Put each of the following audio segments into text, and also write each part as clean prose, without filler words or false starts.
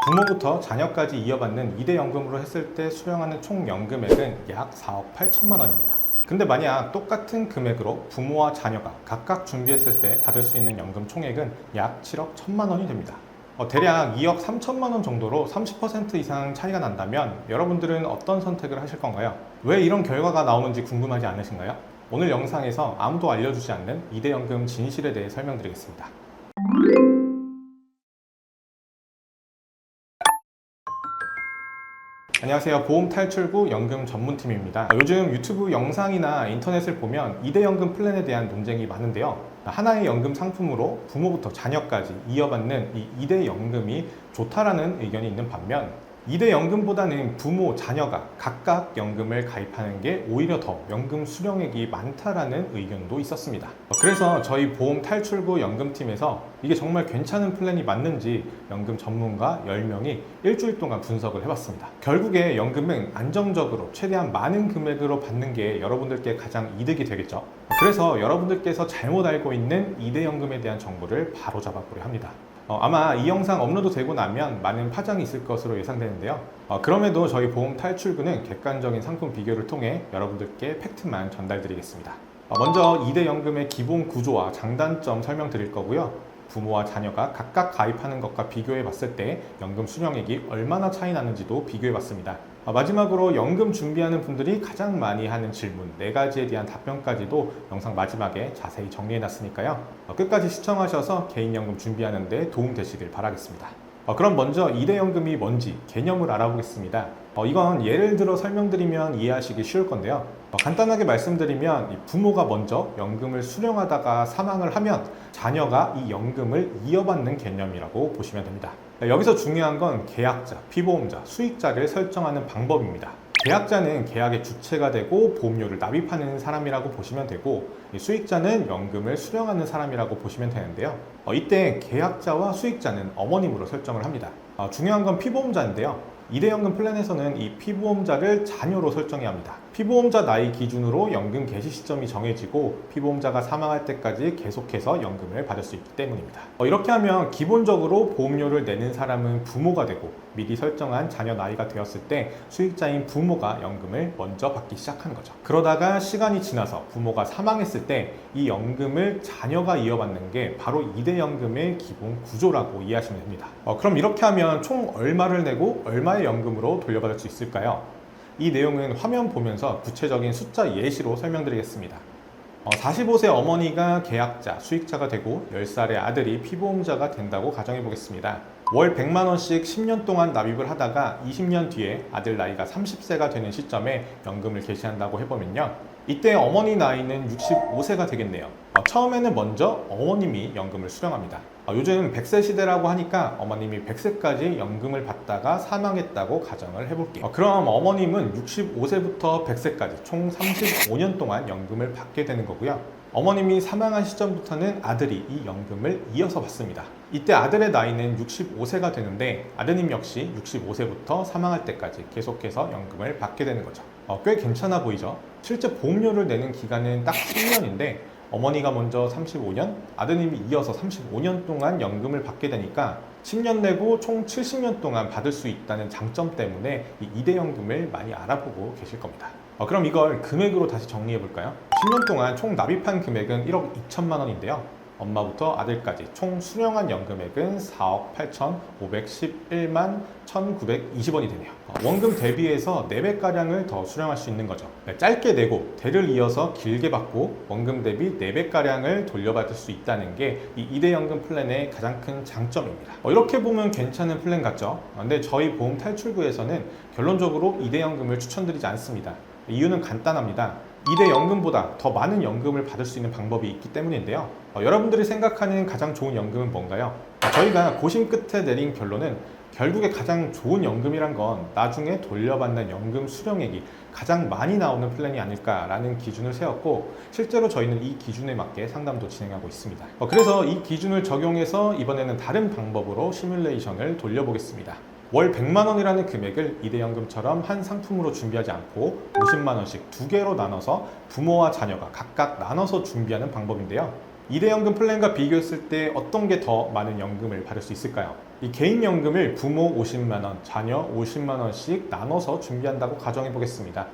부모부터 자녀까지 이어받는 2대 연금으로 했을 때 수령하는 총 연금액은 약 4억 8천만 원입니다. 근데 만약 똑같은 금액으로 부모와 자녀가 각각 준비했을 때 받을 수 있는 연금 총액은 약 7억 1천만 원이 됩니다. 대략 2억 3천만 원 정도로 30% 이상 차이가 난다면 여러분들은 어떤 선택을 하실 건가요? 왜 이런 결과가 나오는지 궁금하지 않으신가요? 오늘 영상에서 아무도 알려주지 않는 2대 연금 진실에 대해 설명드리겠습니다. 안녕하세요. 보험 탈출구 연금 전문팀입니다. 요즘 유튜브 영상이나 인터넷을 보면 2대 연금 플랜에 대한 논쟁이 많은데요. 하나의 연금 상품으로 부모부터 자녀까지 이어받는 이 2대 연금이 좋다라는 의견이 있는 반면 2대 연금보다는 부모, 자녀가 각각 연금을 가입하는 게 오히려 더 연금 수령액이 많다라는 의견도 있었습니다. 그래서 저희 보험 탈출구 연금팀에서 이게 정말 괜찮은 플랜이 맞는지 연금 전문가 10명이 일주일 동안 분석을 해봤습니다. 결국에 연금은 안정적으로 최대한 많은 금액으로 받는 게 여러분들께 가장 이득이 되겠죠. 그래서 여러분들께서 잘못 알고 있는 2대 연금에 대한 정보를 바로 잡아보려 합니다. 아마 이 영상 업로드 되고 나면 많은 파장이 있을 것으로 예상되는데요. 그럼에도 저희 보험 탈출구는 객관적인 상품 비교를 통해 여러분들께 팩트만 전달드리겠습니다. 먼저 2대 연금의 기본 구조와 장단점 설명드릴 거고요. 부모와 자녀가 각각 가입하는 것과 비교해 봤을 때 연금 수령액이 얼마나 차이 나는지도 비교해 봤습니다. 마지막으로 연금 준비하는 분들이 가장 많이 하는 질문 4가지에 대한 답변까지도 영상 마지막에 자세히 정리해 놨으니까요. 끝까지 시청하셔서 개인연금 준비하는 데 도움 되시길 바라겠습니다. 그럼 먼저 2대 연금이 뭔지 개념을 알아보겠습니다. 이건 예를 들어 설명드리면 이해하시기 쉬울 건데요. 간단하게 말씀드리면 부모가 먼저 연금을 수령하다가 사망을 하면 자녀가 이 연금을 이어받는 개념이라고 보시면 됩니다. 여기서 중요한 건 계약자, 피보험자, 수익자를 설정하는 방법입니다. 계약자는 계약의 주체가 되고 보험료를 납입하는 사람이라고 보시면 되고 수익자는 연금을 수령하는 사람이라고 보시면 되는데요. 이때 계약자와 수익자는 어머님으로 설정을 합니다. 중요한 건 피보험자인데요. 2대 연금 플랜에서는 이 피보험자를 자녀로 설정해야 합니다. 피보험자 나이 기준으로 연금 개시 시점이 정해지고 피보험자가 사망할 때까지 계속해서 연금을 받을 수 있기 때문입니다. 이렇게 하면 기본적으로 보험료를 내는 사람은 부모가 되고 미리 설정한 자녀 나이가 되었을 때 수익자인 부모가 연금을 먼저 받기 시작하는 거죠. 그러다가 시간이 지나서 부모가 사망했을 때 이 연금을 자녀가 이어받는 게 바로 2대 연금의 기본 구조라고 이해하시면 됩니다. 그럼 이렇게 하면 총 얼마를 내고 얼마의 연금으로 돌려받을 수 있을까요? 이 내용은 화면 보면서 구체적인 숫자 예시로 설명드리겠습니다. 45세 어머니가 계약자, 수익자가 되고 10살의 아들이 피보험자가 된다고 가정해 보겠습니다. 월 100만 원씩 10년 동안 납입을 하다가 20년 뒤에 아들 나이가 30세가 되는 시점에 연금을 개시한다고 해보면요. 이때 어머니 나이는 65세가 되겠네요. 처음에는 먼저 어머님이 연금을 수령합니다. 요즘 100세 시대라고 하니까 어머님이 100세까지 연금을 받다가 사망했다고 가정을 해볼게요. 그럼 어머님은 65세부터 100세까지 총 35년 동안 연금을 받게 되는 거고요. 어머님이 사망한 시점부터는 아들이 이 연금을 이어서 받습니다. 이때 아들의 나이는 65세가 되는데 아드님 역시 65세부터 사망할 때까지 계속해서 연금을 받게 되는 거죠. 꽤 괜찮아 보이죠? 실제 보험료를 내는 기간은 딱 10년인데 어머니가 먼저 35년, 아드님이 이어서 35년 동안 연금을 받게 되니까 10년 내고 총 70년 동안 받을 수 있다는 장점 때문에 이 2대 연금을 많이 알아보고 계실 겁니다. 그럼 이걸 금액으로 다시 정리해 볼까요? 10년 동안 총 납입한 금액은 1억 2천만 원인데요. 엄마부터 아들까지 총 수령한 연금액은 4억 8,511만 1,920원이 되네요. 원금 대비해서 4배가량을 더 수령할 수 있는 거죠. 짧게 내고 대를 이어서 길게 받고 원금 대비 4배가량을 돌려받을 수 있다는 게 이 2대 연금 플랜의 가장 큰 장점입니다. 이렇게 보면 괜찮은 플랜 같죠? 근데 저희 보험 탈출구에서는 결론적으로 2대 연금을 추천드리지 않습니다. 이유는 간단합니다. 2대 연금보다 더 많은 연금을 받을 수 있는 방법이 있기 때문인데요. 여러분들이 생각하는 가장 좋은 연금은 뭔가요? 저희가 고심 끝에 내린 결론은 결국에 가장 좋은 연금이란 건 나중에 돌려받는 연금 수령액이 가장 많이 나오는 플랜이 아닐까라는 기준을 세웠고 실제로 저희는 이 기준에 맞게 상담도 진행하고 있습니다. 그래서 이 기준을 적용해서 이번에는 다른 방법으로 시뮬레이션을 돌려보겠습니다. 월 100만 원이라는 금액을 2대 연금처럼 한 상품으로 준비하지 않고 50만 원씩 2개로 나눠서 부모와 자녀가 각각 나눠서 준비하는 방법인데요. 2대 연금 플랜과 비교했을 때 어떤 게 더 많은 연금을 받을 수 있을까요? 이 개인연금을 부모 50만 원, 자녀 50만 원씩 나눠서 준비한다고 가정해 보겠습니다.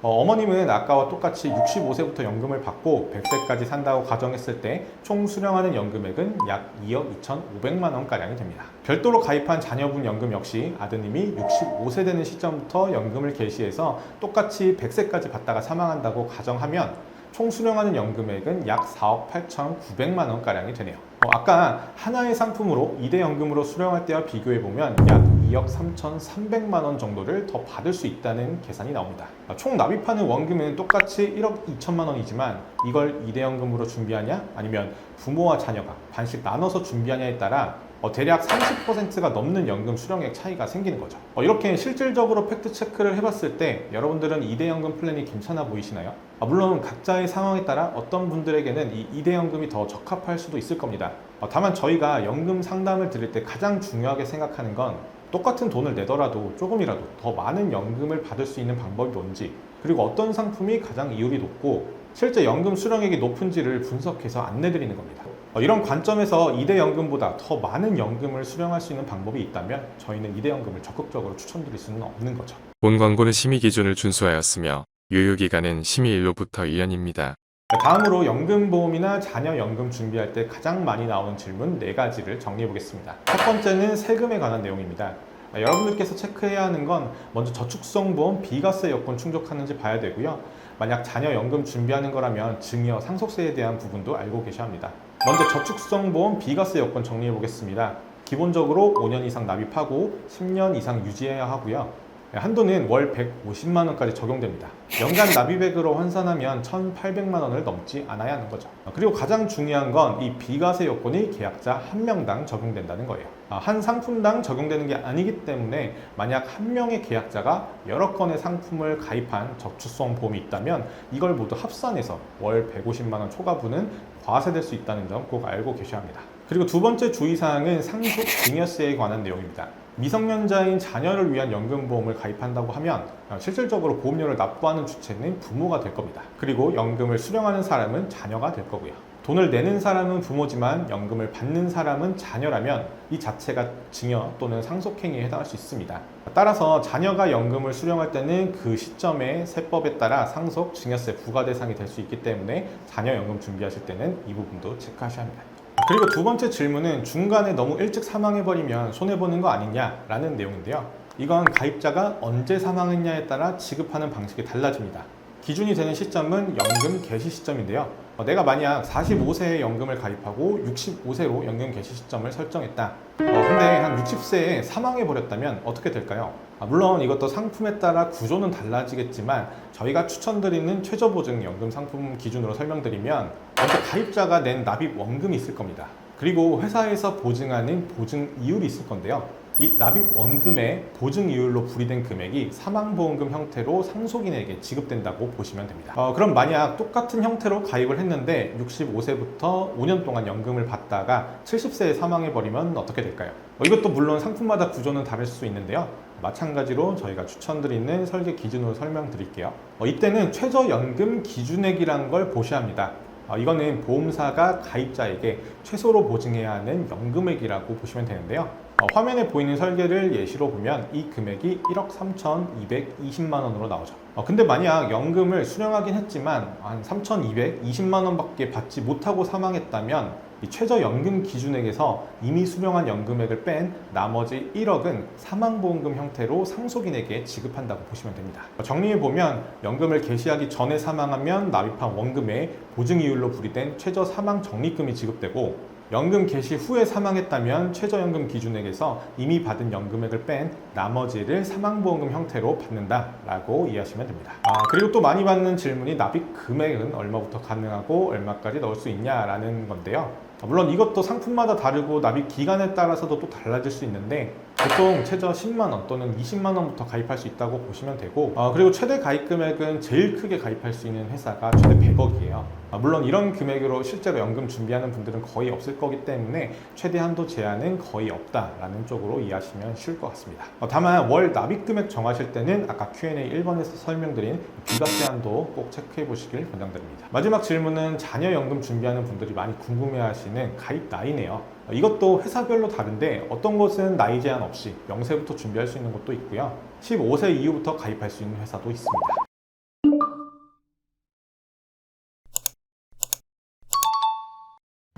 어머님은 아까와 똑같이 65세부터 연금을 받고 100세까지 산다고 가정했을 때 총 수령하는 연금액은 약 2억 2,500만 원가량이 됩니다. 별도로 가입한 자녀분 연금 역시 아드님이 65세 되는 시점부터 연금을 개시해서 똑같이 100세까지 받다가 사망한다고 가정하면 총 수령하는 연금액은 약 4억 8,900만 원가량이 되네요. 아까 하나의 상품으로 2대 연금으로 수령할 때와 비교해보면 약 2억 3,300만 원 정도를 더 받을 수 있다는 계산이 나옵니다. 총 납입하는 원금은 똑같이 1억 2천만 원이지만 이걸 2대 연금으로 준비하냐 아니면 부모와 자녀가 반씩 나눠서 준비하냐에 따라 대략 30%가 넘는 연금 수령액 차이가 생기는 거죠. 이렇게 실질적으로 팩트 체크를 해봤을 때 여러분들은 2대 연금 플랜이 괜찮아 보이시나요? 물론 각자의 상황에 따라 어떤 분들에게는 이 2대 연금이 더 적합할 수도 있을 겁니다. 다만 저희가 연금 상담을 드릴 때 가장 중요하게 생각하는 건 똑같은 돈을 내더라도 조금이라도 더 많은 연금을 받을 수 있는 방법이 뭔지, 그리고 어떤 상품이 가장 이율이 높고 실제 연금 수령액이 높은지를 분석해서 안내드리는 겁니다. 이런 관점에서 2대 연금보다 더 많은 연금을 수령할 수 있는 방법이 있다면 저희는 2대 연금을 적극적으로 추천드릴 수는 없는 거죠. 본 광고는 심의 기준을 준수하였으며 유효기간은 심의일로부터 1년입니다. 다음으로 연금보험이나 자녀연금 준비할 때 가장 많이 나오는 질문 4가지를 정리해 보겠습니다. 첫 번째는 세금에 관한 내용입니다. 여러분들께서 체크해야 하는 건 먼저 저축성보험 비과세 여건 충족하는지 봐야 되고요. 만약 자녀연금 준비하는 거라면 증여, 상속세에 대한 부분도 알고 계셔야 합니다. 먼저 저축성보험 비과세 여건 정리해 보겠습니다. 기본적으로 5년 이상 납입하고 10년 이상 유지해야 하고요. 한도는 월 150만 원까지 적용됩니다. 연간 납입액으로 환산하면 1,800만 원을 넘지 않아야 하는 거죠. 그리고 가장 중요한 건 이 비과세 요건이 계약자 1명당 적용된다는 거예요. 한 상품당 적용되는 게 아니기 때문에 만약 한 명의 계약자가 여러 건의 상품을 가입한 저축성 보험이 있다면 이걸 모두 합산해서 월 150만 원 초과분은 과세될 수 있다는 점 꼭 알고 계셔야 합니다. 그리고 두 번째 주의사항은 상속 증여세에 관한 내용입니다. 미성년자인 자녀를 위한 연금보험을 가입한다고 하면 실질적으로 보험료를 납부하는 주체는 부모가 될 겁니다. 그리고 연금을 수령하는 사람은 자녀가 될 거고요. 돈을 내는 사람은 부모지만 연금을 받는 사람은 자녀라면 이 자체가 증여 또는 상속행위에 해당할 수 있습니다. 따라서 자녀가 연금을 수령할 때는 그 시점에 세법에 따라 상속 증여세 부과 대상이 될 수 있기 때문에 자녀 연금 준비하실 때는 이 부분도 체크하셔야 합니다. 그리고 두 번째 질문은 중간에 너무 일찍 사망해버리면 손해보는 거 아니냐라는 내용인데요. 이건 가입자가 언제 사망했냐에 따라 지급하는 방식이 달라집니다. 기준이 되는 시점은 연금 개시 시점인데요. 내가 만약 45세에 연금을 가입하고 65세로 연금 개시 시점을 설정했다. 근데 한 60세에 사망해버렸다면 어떻게 될까요? 물론 이것도 상품에 따라 구조는 달라지겠지만 저희가 추천드리는 최저보증 연금 상품 기준으로 설명드리면 먼저 가입자가 낸 납입 원금이 있을 겁니다. 그리고 회사에서 보증하는 보증 이율이 있을 건데요. 이 납입 원금의 보증 이율로 분리된 금액이 사망보험금 형태로 상속인에게 지급된다고 보시면 됩니다. 그럼 만약 똑같은 형태로 가입을 했는데 65세부터 5년 동안 연금을 받다가 70세에 사망해버리면 어떻게 될까요? 이것도 물론 상품마다 구조는 다를 수 있는데요. 마찬가지로 저희가 추천드리는 설계 기준으로 설명드릴게요. 이때는 최저연금 기준액이라는 걸 보셔야 합니다. 이거는 보험사가 가입자에게 최소로 보증해야 하는 연금액이라고 보시면 되는데요. 화면에 보이는 설계를 예시로 보면 이 금액이 1억 3,220만 원으로 나오죠. 근데 만약 연금을 수령하긴 했지만 한 3,220만 원밖에 받지 못하고 사망했다면 이 최저연금 기준액에서 이미 수령한 연금액을 뺀 나머지 1억은 사망보험금 형태로 상속인에게 지급한다고 보시면 됩니다. 정리해보면 연금을 개시하기 전에 사망하면 납입한 원금에 보증이율로 분리된 최저 사망 적립금이 지급되고 연금 개시 후에 사망했다면 최저연금 기준액에서 이미 받은 연금액을 뺀 나머지를 사망보험금 형태로 받는다라고 이해하시면 됩니다. 그리고 또 많이 받는 질문이 납입 금액은 얼마부터 가능하고 얼마까지 넣을 수 있냐라는 건데요. 물론 이것도 상품마다 다르고 납입 기간에 따라서도 또 달라질 수 있는데 보통 최저 10만 원 또는 20만 원부터 가입할 수 있다고 보시면 되고 그리고 최대 가입 금액은 제일 크게 가입할 수 있는 회사가 최대 100억이에요. 물론 이런 금액으로 실제로 연금 준비하는 분들은 거의 없을 거기 때문에 최대 한도 제한은 거의 없다라는 쪽으로 이해하시면 쉬울 것 같습니다. 다만 월 납입 금액 정하실 때는 아까 Q&A 1번에서 설명드린 비과세 한도 꼭 체크해 보시길 권장드립니다. 마지막 질문은 자녀 연금 준비하는 분들이 많이 궁금해하시는 가입 나이네요. 이것도 회사별로 다른데 어떤 곳은 나이 제한 없이 명세부터 준비할 수 있는 곳도 있고요. 15세 이후부터 가입할 수 있는 회사도 있습니다.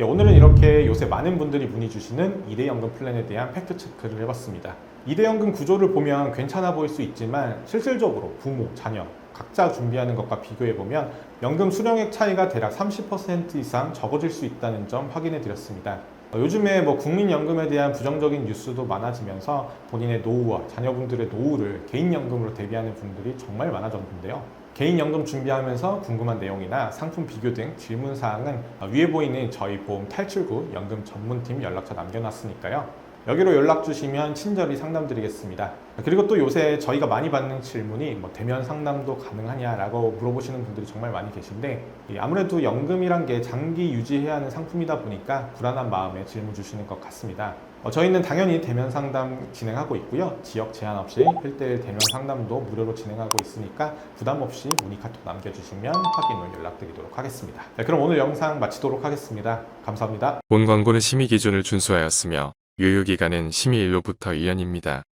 오늘은 이렇게 요새 많은 분들이 문의 주시는 2대 연금 플랜에 대한 팩트 체크를 해봤습니다. 2대 연금 구조를 보면 괜찮아 보일 수 있지만 실질적으로 부모, 자녀 각자 준비하는 것과 비교해보면 연금 수령액 차이가 대략 30% 이상 적어질 수 있다는 점 확인해 드렸습니다. 요즘에 국민연금에 대한 부정적인 뉴스도 많아지면서 본인의 노후와 자녀분들의 노후를 개인연금으로 대비하는 분들이 정말 많아졌는데요. 개인연금 준비하면서 궁금한 내용이나 상품 비교 등 질문사항은 위에 보이는 저희 보험 탈출구 연금 전문팀 연락처 남겨놨으니까요. 여기로 연락 주시면 친절히 상담드리겠습니다. 그리고 또 요새 저희가 많이 받는 질문이 대면 상담도 가능하냐라고 물어보시는 분들이 정말 많이 계신데 아무래도 연금이란 게 장기 유지해야 하는 상품이다 보니까 불안한 마음에 질문 주시는 것 같습니다. 저희는 당연히 대면 상담 진행하고 있고요. 지역 제한 없이 1대1 대면 상담도 무료로 진행하고 있으니까 부담 없이 문의 카톡 남겨주시면 확인 후 연락드리도록 하겠습니다. 그럼 오늘 영상 마치도록 하겠습니다. 감사합니다. 본 광고는 심의 기준을 준수하였으며 유효기간은 심의일로부터 1년입니다.